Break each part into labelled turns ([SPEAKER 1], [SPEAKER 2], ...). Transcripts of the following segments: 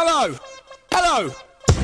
[SPEAKER 1] Hello, hello.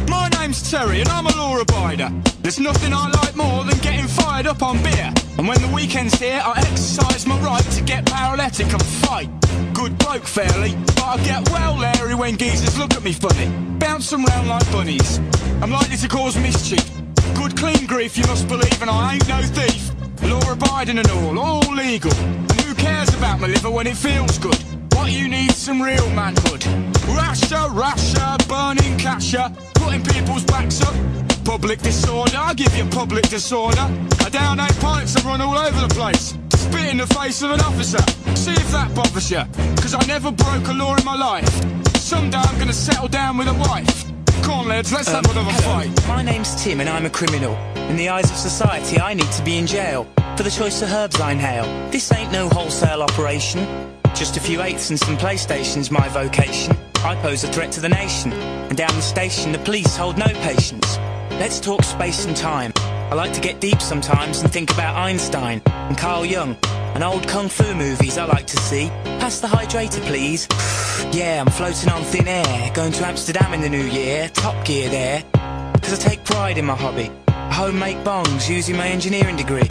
[SPEAKER 1] My name's Terry and I'm a law abider. There's nothing I like more than getting fired up on beer. And when the weekend's here, I exercise my right to get paralytic and fight. Good bloke fairly, but I get well leery when geezers look at me funny. Bounce them round like bunnies. I'm likely to cause mischief. Good clean grief, you must believe, and I ain't no thief. Law abiding and all legal. And who cares about my liver when it feels good? What you need is some real manhood. Rasher, burning casher, putting people's backs up. Public disorder, I give you public disorder. I down 8 pints and run all over the place. Spit in the face of an officer. See if that bothers you. Cause I never broke a law in my life. Someday I'm gonna settle down with a wife. Come on lads, let's have another fight.
[SPEAKER 2] My name's Tim and I'm a criminal. In the eyes of society I need to be in jail for the choice of herbs I inhale. This ain't no wholesale operation. Just a few eighths and some PlayStation's my vocation. I pose a threat to the nation, and down the station the police hold no patience. Let's talk space and time. I like to get deep sometimes and think about Einstein and Carl Jung and old kung fu movies I like to see. Pass the hydrator please. Yeah, I'm floating on thin air, going to Amsterdam in the new year, Top Gear there. Cause I take pride in my hobby. I home-make bongs using my engineering degree.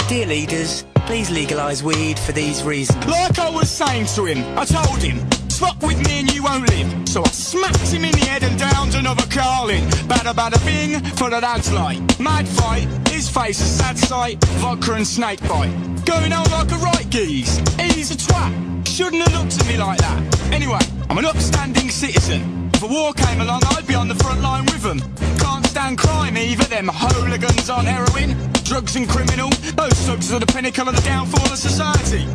[SPEAKER 2] Dear leaders, please legalise weed for these reasons.
[SPEAKER 1] Like I was saying to him, I told him, fuck with me and you won't live. So I smacked him in the head and downed another Carlin. Bada bada bing, for the lads like. Mad fight, his face a sad sight. Vodka and snake bite. Going on like a right geese. He's a twat. Shouldn't have looked at me like that. Anyway, I'm an upstanding citizen. If a war came along, I'd be on the front line with them. Can't stand crime either, them hooligans on heroin. Drugs and criminal, those thugs are the pinnacle of the downfall of society.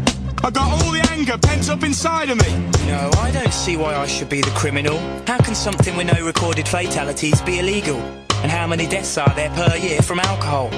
[SPEAKER 1] I got all the anger pent up inside of me.
[SPEAKER 2] No, I don't see why I should be the criminal. How can something with no recorded fatalities be illegal? And how many deaths are there per year from alcohol?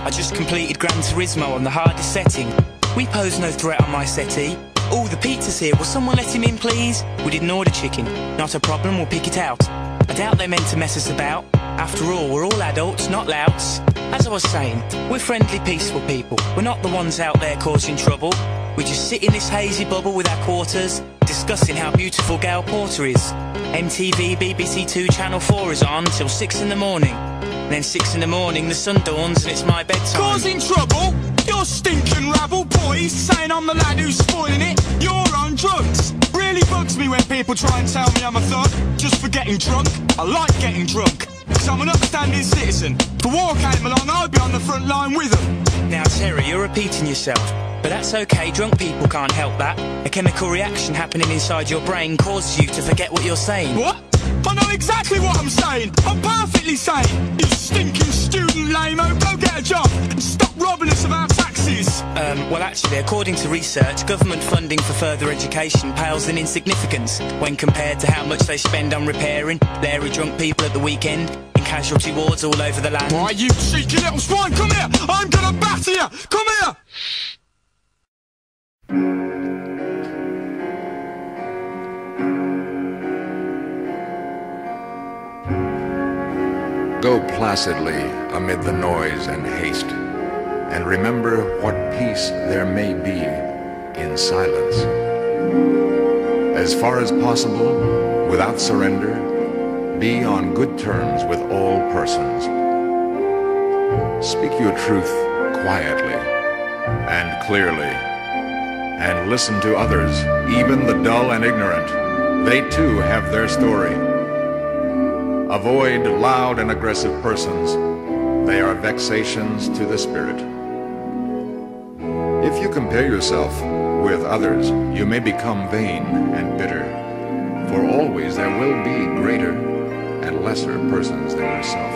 [SPEAKER 2] I just completed Gran Turismo on the hardest setting. We pose no threat on my settee. Oh, the pizza's here, will someone let him in please? We didn't order chicken, not a problem, we'll pick it out. I doubt they meant to mess us about. After all, we're all adults, not louts. As I was saying, we're friendly, peaceful people. We're not the ones out there causing trouble. We just sit in this hazy bubble with our quarters, discussing how beautiful Gail Porter is. MTV, BBC 2, Channel 4 is on till 6 in the morning. And then 6 in the morning, the sun dawns and it's my bedtime.
[SPEAKER 1] Causing trouble? You're stinking rabble, boys, saying I'm the lad who's spoiling it. You're on drugs. Really bugs me when people try and tell me I'm a thug just for getting drunk. I like getting drunk, because I'm an upstanding citizen. If a war came along, I'd be on the front line with them.
[SPEAKER 2] Now Terry, you're repeating yourself. But that's okay, drunk people can't help that. A chemical reaction happening inside your brain causes you to forget what you're saying.
[SPEAKER 1] What? I know exactly what I'm saying. I'm perfectly sane. You stinking student lame-o, go get a job and stop robbing us of our taxes.
[SPEAKER 2] Well actually, according to research, government funding for further education pales in insignificance when compared to how much they spend on repairing leery drunk people at the weekend in casualty wards all over the land.
[SPEAKER 1] Why, you cheeky little swine, come here! I'm gonna batter you! Come here!
[SPEAKER 3] Go placidly amid the noise and haste, and remember what peace there may be in silence. As far as possible, without surrender, be on good terms with all persons. Speak your truth quietly and clearly, and listen to others, even the dull and ignorant. They too have their story. Avoid loud and aggressive persons. They are vexations to the spirit. If you compare yourself with others, you may become vain and bitter, for always there will be greater and lesser persons than yourself.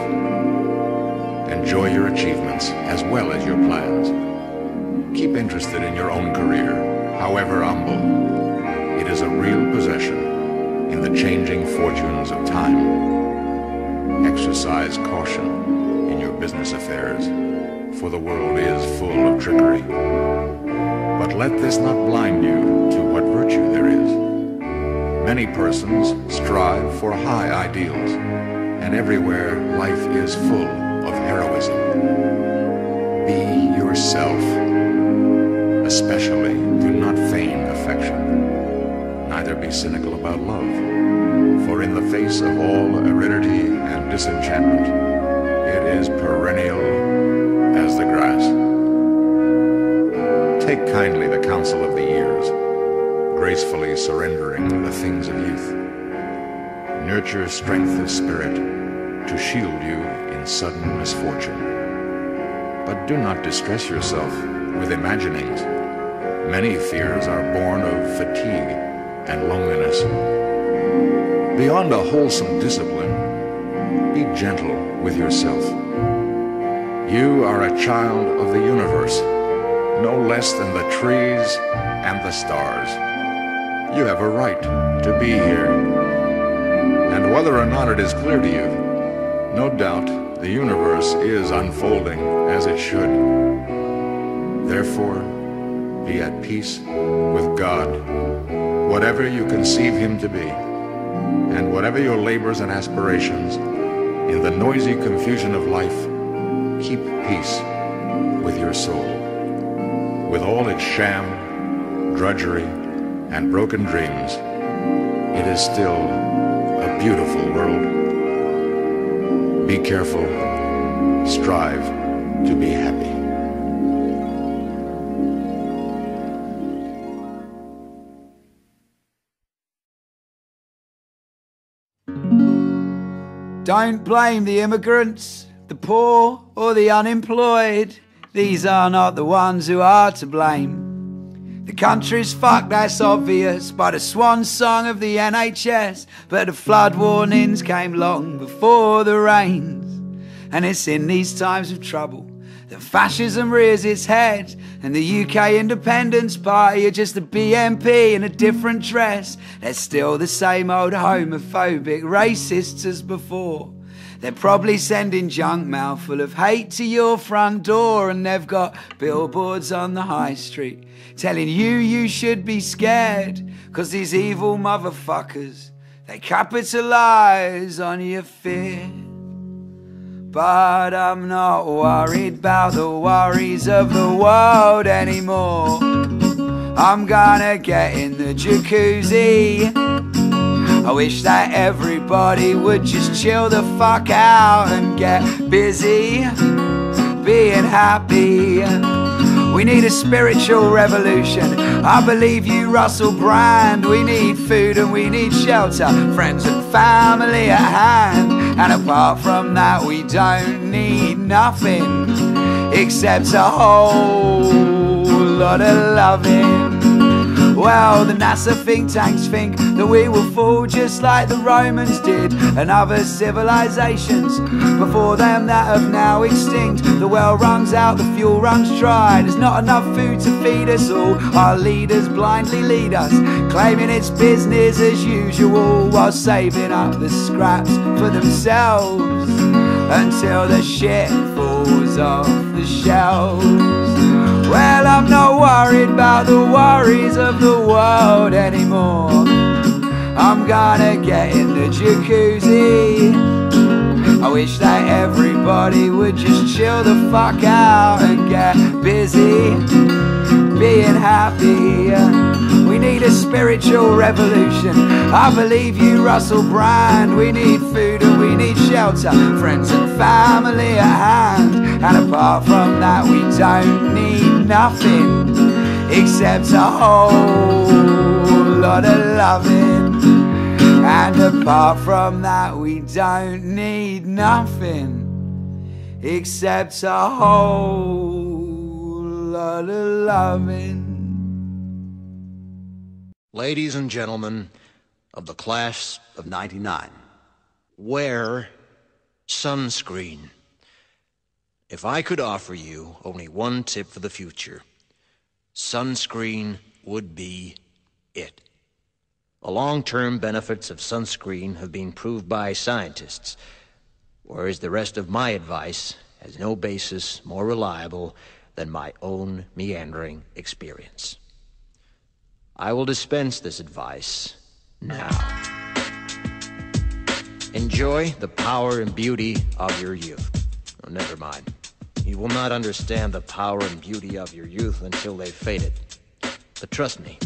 [SPEAKER 3] Enjoy your achievements as well as your plans. Keep interested in your own career, however humble. It is a real possession in the changing fortunes of time. Exercise caution in your business affairs, for the world is full of trickery. But let this not blind you to what virtue there is. Many persons strive for high ideals, and everywhere life is full of heroism. Be yourself. Especially, do not feign affection. Neither be cynical about love, for in the face source of all aridity and disenchantment. It is perennial as the grass. Take kindly the counsel of the years, gracefully surrendering the things of youth. Nurture strength of spirit to shield you in sudden misfortune. But do not distress yourself with imaginings. Many fears are born of fatigue and loneliness. Beyond a wholesome discipline, be gentle with yourself. You are a child of the universe, no less than the trees and the stars. You have a right to be here. And whether or not it is clear to you, no doubt the universe is unfolding as it should. Therefore, be at peace with God, whatever you conceive him to be, and whatever your labors and aspirations, in the noisy confusion of life, keep peace with your soul. With all its sham, drudgery, and broken dreams, it is still a beautiful world. Be careful, strive to be happy.
[SPEAKER 4] Don't blame the immigrants, the poor or the unemployed. These are not the ones who are to blame. The country's fucked, that's obvious, by the swan song of the NHS. But the flood warnings came long before the rains. And it's in these times of trouble that fascism rears its head. And the UK Independence Party are just a BNP in a different dress. They're still the same old homophobic racists as before. They're probably sending junk mail full of hate to your front door. And they've got billboards on the high street telling you should be scared, 'cause these evil motherfuckers, they capitalise on your fear. But I'm not worried about the worries of the world anymore. I'm gonna get in the jacuzzi. I wish that everybody would just chill the fuck out and get busy being happy. We need a spiritual revolution. I believe you, Russell Brand. We need food and we need shelter, friends and family at hand. And apart from that, we don't need nothing except a whole lot of loving. Well, the NASA think tanks think that we will fall just like the Romans did, and other civilizations before them that have now extinct. The well runs out, the fuel runs dry. There's not enough food to feed us all. Our leaders blindly lead us, claiming it's business as usual, while saving up the scraps for themselves until the shit falls off the shelves. Well, I'm not worried about the worries of the world anymore. I'm gonna get in the jacuzzi. I wish that everybody would just chill the fuck out and get busy being happy. We need a spiritual revolution. I believe you, Russell Brand. We need food and we need shelter, friends and family at hand. And apart from that, we don't need nothing except a whole lot of loving. And apart from that, we don't need nothing except a whole lot of loving.
[SPEAKER 5] Ladies and gentlemen of the class of '99, wear sunscreen. If I could offer you only one tip for the future, sunscreen would be it. The long-term benefits of sunscreen have been proved by scientists, whereas the rest of my advice has no basis more reliable than my own meandering experience. I will dispense this advice now. Enjoy the power and beauty of your youth. Oh, never mind. You will not understand the power and beauty of your youth until they've faded. But trust me,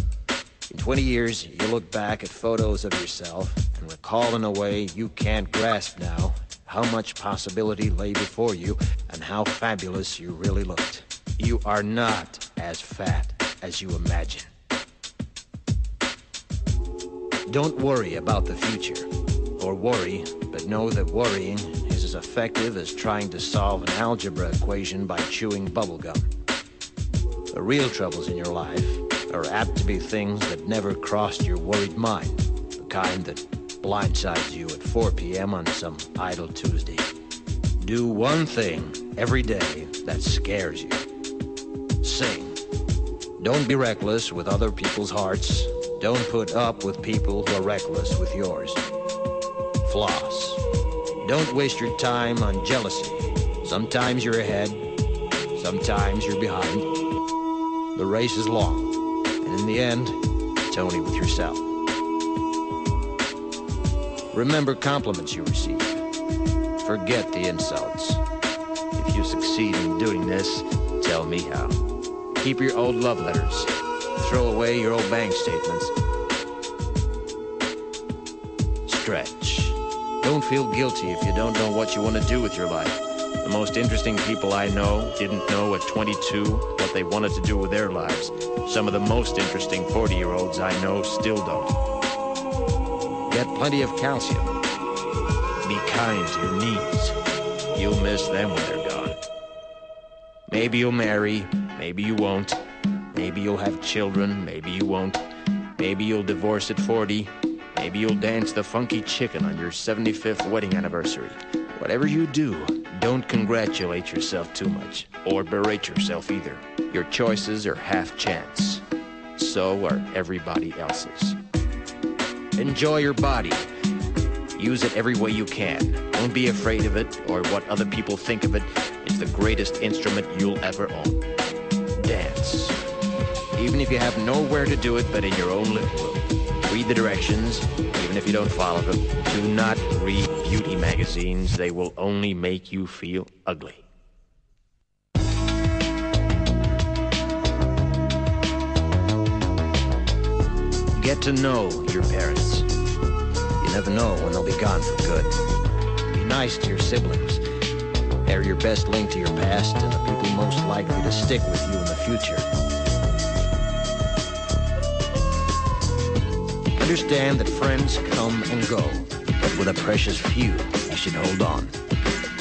[SPEAKER 5] in 20 years, you'll look back at photos of yourself and recall in a way you can't grasp now how much possibility lay before you and how fabulous you really looked. You are not as fat as you imagine. Don't worry about the future, or worry, but know that worrying is as effective as trying to solve an algebra equation by chewing bubblegum. The real troubles in your life are apt to be things that never crossed your worried mind, the kind that blindsides you at 4 p.m. on some idle Tuesday. Do one thing every day that scares you. Sing. Don't be reckless with other people's hearts. Don't put up with people who are reckless with yours. Floss. Don't waste your time on jealousy. Sometimes you're ahead, sometimes you're behind. The race is long, and in the end, it's only with yourself. Remember compliments you receive. Forget the insults. If you succeed in doing this, tell me how. Keep your old love letters. Throw away your old bank statements. Stretch. Don't feel guilty if you don't know what you want to do with your life. The most interesting people I know didn't know at 22 what they wanted to do with their lives. Some of the most interesting 40-year-olds I know still don't. Get plenty of calcium. Be kind to your knees. You'll miss them when they're gone. Maybe you'll marry, maybe you won't. Maybe you'll have children, maybe you won't. Maybe you'll divorce at 40. Maybe you'll dance the funky chicken on your 75th wedding anniversary. Whatever you do, don't congratulate yourself too much, or berate yourself either. Your choices are half chance. So are everybody else's. Enjoy your body. Use it every way you can. Don't be afraid of it, or what other people think of it. It's the greatest instrument you'll ever own. Dance. Even if you have nowhere to do it but in your own living room. Read the directions, even if you don't follow them. Do not read beauty magazines. They will only make you feel ugly. Get to know your parents. You never know when they'll be gone for good. Be nice to your siblings. They're your best link to your past and the people most likely to stick with you in the future. Understand that friends come and go, but with a precious few, you should hold on.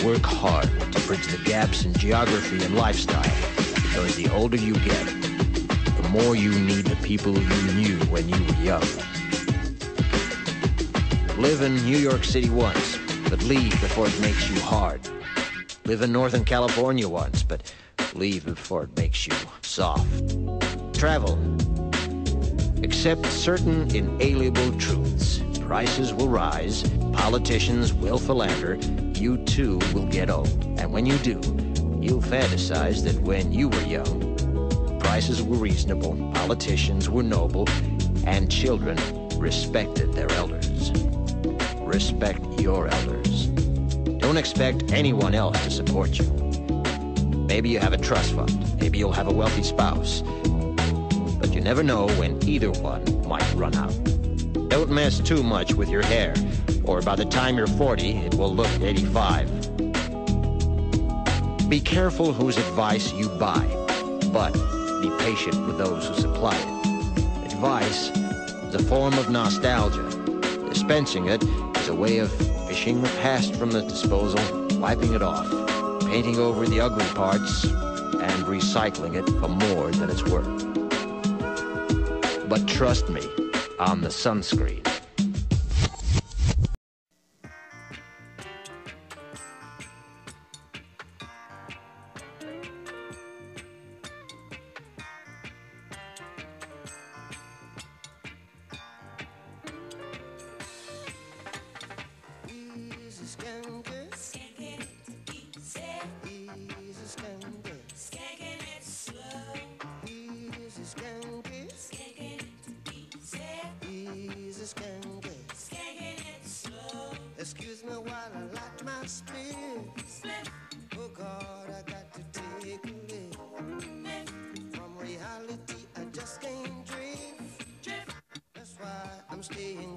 [SPEAKER 5] Work hard to bridge the gaps in geography and lifestyle, because the older you get, the more you need the people you knew when you were young. Live in New York City once, but leave before it makes you hard. Live in Northern California once, but leave before it makes you soft. Travel. Accept certain inalienable truths. Prices will rise, politicians will philander, you too will get old. And when you do, you'll fantasize that when you were young, prices were reasonable, politicians were noble, and children respected their elders. Respect your elders. Don't expect anyone else to support you. Maybe you have a trust fund, maybe you'll have a wealthy spouse, but you never know when either one might run out. Don't mess too much with your hair, or by the time you're 40, it will look 85. Be careful whose advice you buy, but be patient with those who supply it. Advice is a form of nostalgia. Dispensing it is a way of fishing the past from the disposal, wiping it off, painting over the ugly parts, and recycling it for more than it's worth. But trust me, on the Sunscreen.
[SPEAKER 6] Excuse me while I light my split. Oh God, I got to take a lift. From reality, I just can't drift. That's why I'm staying